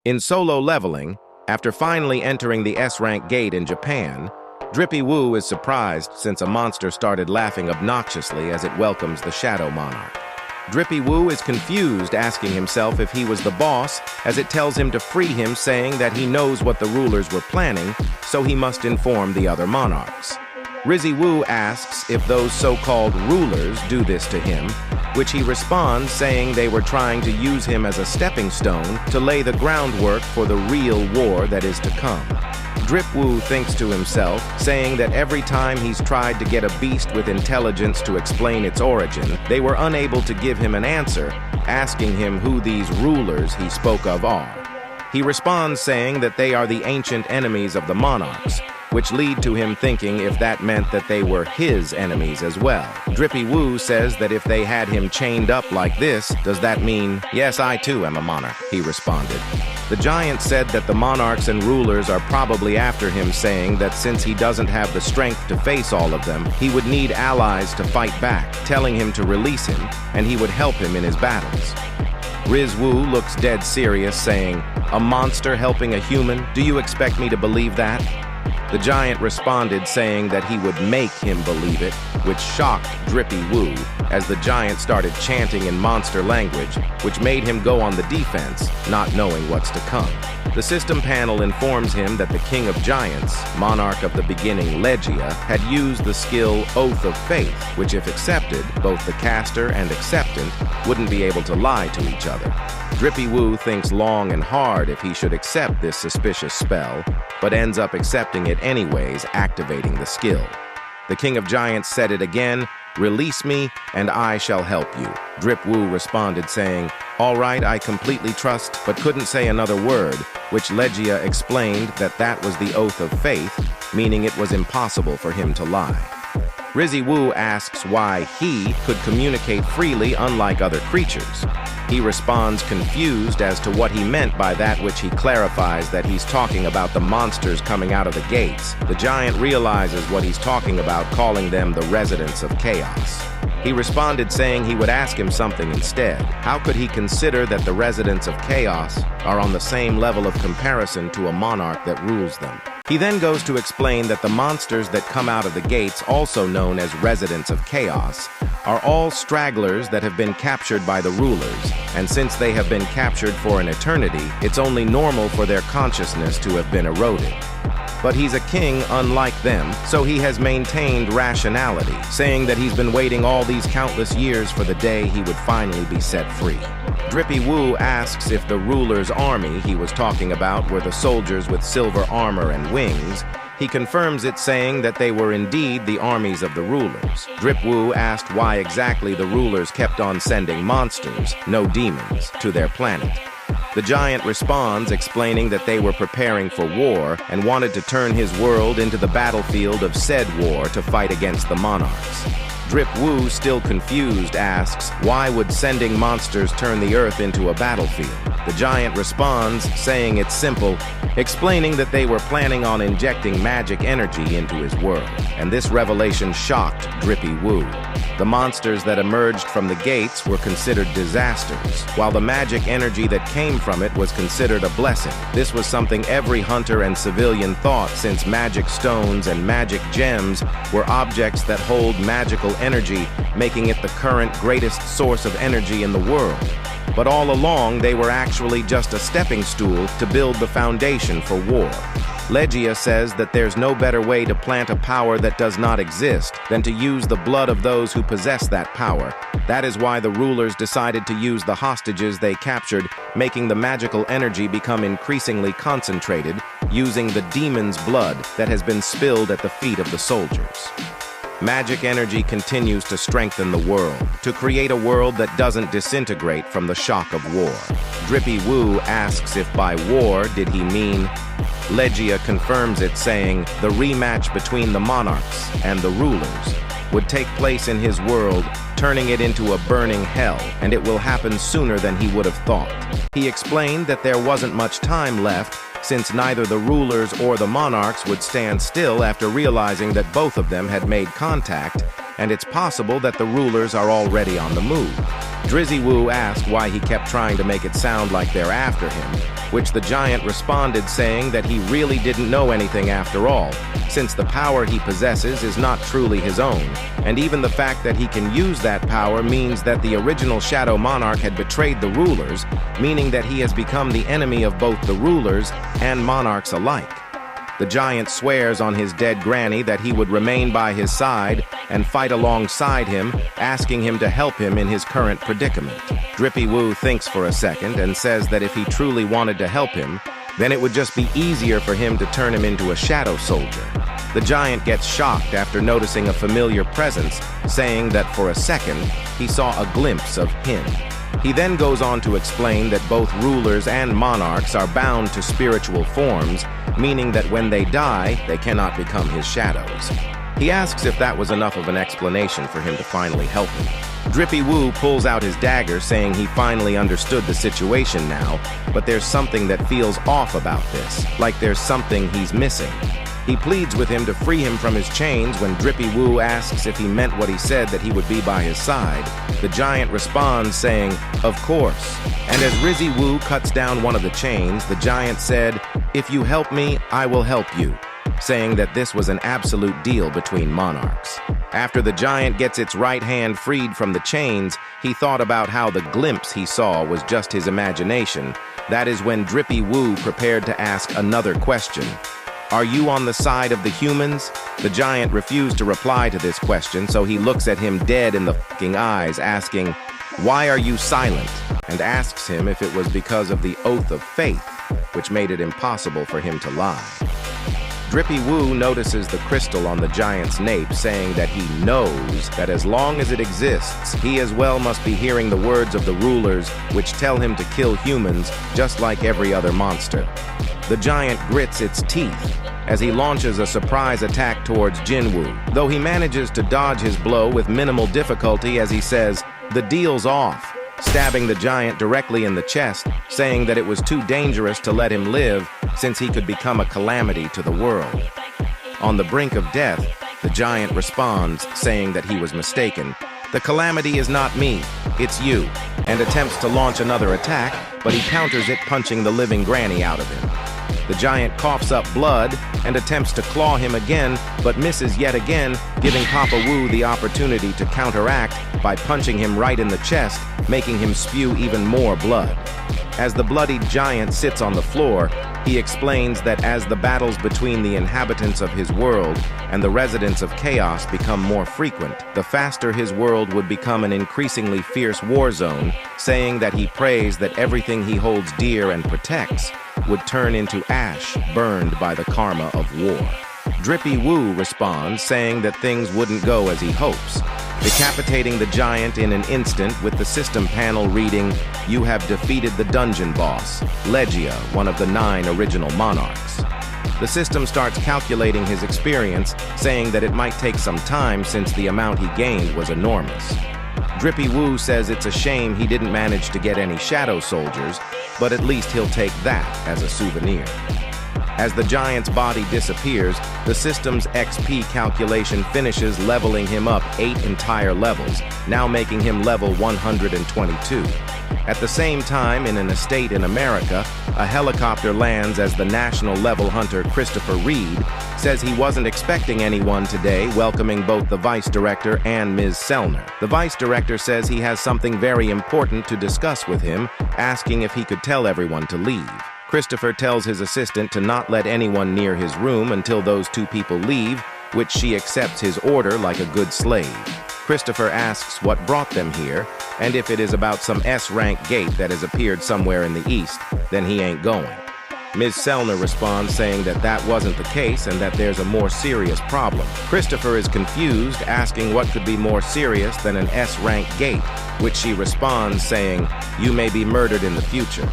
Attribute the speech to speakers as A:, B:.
A: In solo leveling, after finally entering the S-rank gate in Japan, Drippy Woo is surprised since a monster started laughing obnoxiously as it welcomes the Shadow Monarch. Drippy Woo is confused, asking himself if he was the boss, as it tells him to free him, saying that he knows what the rulers were planning, so he must inform the other monarchs. Rizzy Woo asks if those so-called rulers do this to him, which he responds saying they were trying to use him as a stepping stone to lay the groundwork for the real war that is to come. Drip Woo thinks to himself, saying that every time he's tried to get a beast with intelligence to explain its origin, they were unable to give him an answer, asking him who these rulers he spoke of are. He responds saying that they are the ancient enemies of the monarchs, which lead to him thinking if that meant that they were his enemies as well. Drippy Woo says that if they had him chained up like this, does that mean, yes, I too am a monarch, he responded. The giant said that the monarchs and rulers are probably after him, saying that since he doesn't have the strength to face all of them, he would need allies to fight back, telling him to release him, and he would help him in his battles. Riz Woo looks dead serious, saying, "A monster helping a human? Do you expect me to believe that?" The giant responded saying that he would make him believe it, which shocked Drippy Woo, as the giant started chanting in monster language, which made him go on the defense, not knowing what's to come. The system panel informs him that the King of Giants, Monarch of the Beginning Legia, had used the skill Oath of Faith, which if accepted, both the caster and acceptant wouldn't be able to lie to each other. Drippy Woo thinks long and hard if he should accept this suspicious spell, but ends up accepting it anyways, activating the skill. The King of Giants said it again, "Release me, and I shall help you." Drip Woo responded saying, "All right, I completely trust," but couldn't say another word, which Legia explained that that was the Oath of Faith, meaning it was impossible for him to lie. Rizzy Woo asks why he could communicate freely unlike other creatures. He responds confused as to what he meant by that, which he clarifies that he's talking about the monsters coming out of the gates. The giant realizes what he's talking about, calling them the residents of chaos. He responded saying he would ask him something instead. How could he consider that the residents of chaos are on the same level of comparison to a monarch that rules them? He then goes to explain that the monsters that come out of the gates, also known as residents of chaos, are all stragglers that have been captured by the rulers, and since they have been captured for an eternity, it's only normal for their consciousness to have been eroded. But he's a king unlike them, so he has maintained rationality, saying that he's been waiting all these countless years for the day he would finally be set free. Drippy Woo asks if the ruler's army he was talking about were the soldiers with silver armor and wings. He confirms it, saying that they were indeed the armies of the rulers. Drip Woo asked why exactly the rulers kept on sending monsters, no demons, to their planet. The giant responds, explaining that they were preparing for war and wanted to turn his world into the battlefield of said war to fight against the monarchs. Drip Woo, still confused, asks, why would sending monsters turn the earth into a battlefield? The giant responds, saying it's simple, explaining that they were planning on injecting magic energy into his world, and this revelation shocked Drippy Woo. The monsters that emerged from the gates were considered disasters, while the magic energy that came from it was considered a blessing. This was something every hunter and civilian thought, since magic stones and magic gems were objects that hold magical energy, making it the current greatest source of energy in the world. But all along, they were actually just a stepping stool to build the foundation for war. Legia says that there's no better way to plant a power that does not exist than to use the blood of those who possess that power. That is why the rulers decided to use the hostages they captured, making the magical energy become increasingly concentrated, using the demon's blood that has been spilled at the feet of the soldiers. Magic energy continues to strengthen the world, to create a world that doesn't disintegrate from the shock of war. Drippy Woo asks if by war did he mean. Legia confirms it, saying the rematch between the monarchs and the rulers would take place in his world, turning it into a burning hell, and it will happen sooner than he would have thought. He explained that there wasn't much time left, since neither the rulers or the monarchs would stand still after realizing that both of them had made contact, and it's possible that the rulers are already on the move. Jinwoo asked why he kept trying to make it sound like they're after him, which the giant responded saying that he really didn't know anything after all, since the power he possesses is not truly his own, and even the fact that he can use that power means that the original Shadow Monarch had betrayed the rulers, meaning that he has become the enemy of both the rulers and monarchs alike. The giant swears on his dead granny that he would remain by his side and fight alongside him, asking him to help him in his current predicament. Jinwoo thinks for a second and says that if he truly wanted to help him, then it would just be easier for him to turn him into a shadow soldier. The giant gets shocked after noticing a familiar presence, saying that for a second, he saw a glimpse of him. He then goes on to explain that both rulers and monarchs are bound to spiritual forms, meaning that when they die, they cannot become his shadows. He asks if that was enough of an explanation for him to finally help him. Jinwoo pulls out his dagger, saying he finally understood the situation now, but there's something that feels off about this, like there's something he's missing. He pleads with him to free him from his chains when Jinwoo asks if he meant what he said, that he would be by his side. The giant responds saying, "Of course." And as Jinwoo cuts down one of the chains, the giant said, "If you help me, I will help you," saying that this was an absolute deal between monarchs. After the giant gets its right hand freed from the chains, he thought about how the glimpse he saw was just his imagination. That is when Jinwoo prepared to ask another question. "Are you on the side of the humans?" The giant refused to reply to this question, so he looks at him dead in the fucking eyes, asking, "Why are you silent?" and asks him if it was because of the oath of faith, which made it impossible for him to lie. Jinwoo notices the crystal on the giant's nape, saying that he knows that as long as it exists, he as well must be hearing the words of the rulers, which tell him to kill humans just like every other monster. The giant grits its teeth as he launches a surprise attack towards Jinwoo, though he manages to dodge his blow with minimal difficulty as he says, "The deal's off," stabbing the giant directly in the chest, saying that it was too dangerous to let him live since he could become a calamity to the world. On the brink of death, the giant responds, saying that he was mistaken. "The calamity is not me, it's you," and attempts to launch another attack, but he counters it, punching the living granny out of him. The giant coughs up blood and attempts to claw him again, but misses yet again, giving Papa Wu the opportunity to counteract by punching him right in the chest, making him spew even more blood. As the bloodied giant sits on the floor, he explains that as the battles between the inhabitants of his world and the residents of chaos become more frequent, the faster his world would become an increasingly fierce war zone, saying that he prays that everything he holds dear and protects would turn into ash burned by the karma of war. Jinwoo responds, saying that things wouldn't go as he hopes, decapitating the giant in an instant with the system panel reading, "You have defeated the dungeon boss, Legia, one of the 9 original monarchs." The system starts calculating his experience, saying that it might take some time since the amount he gained was enormous. Jinwoo says it's a shame he didn't manage to get any shadow soldiers, but at least he'll take that as a souvenir. As the giant's body disappears, the system's XP calculation finishes, leveling him up 8 entire levels, now making him level 122. At the same time, in an estate in America, a helicopter lands as the national level hunter Christopher Reed says he wasn't expecting anyone today, welcoming both the vice director and Ms. Selner. The vice director says he has something very important to discuss with him, asking if he could tell everyone to leave. Christopher tells his assistant to not let anyone near his room until those 2 people leave, which she accepts his order like a good slave. Christopher asks what brought them here, and if it is about some S-rank gate that has appeared somewhere in the east, then he ain't going. Ms. Selner responds, saying that that wasn't the case and that there's a more serious problem. Christopher is confused, asking what could be more serious than an S-rank gate, which she responds, saying, "You may be murdered in the future."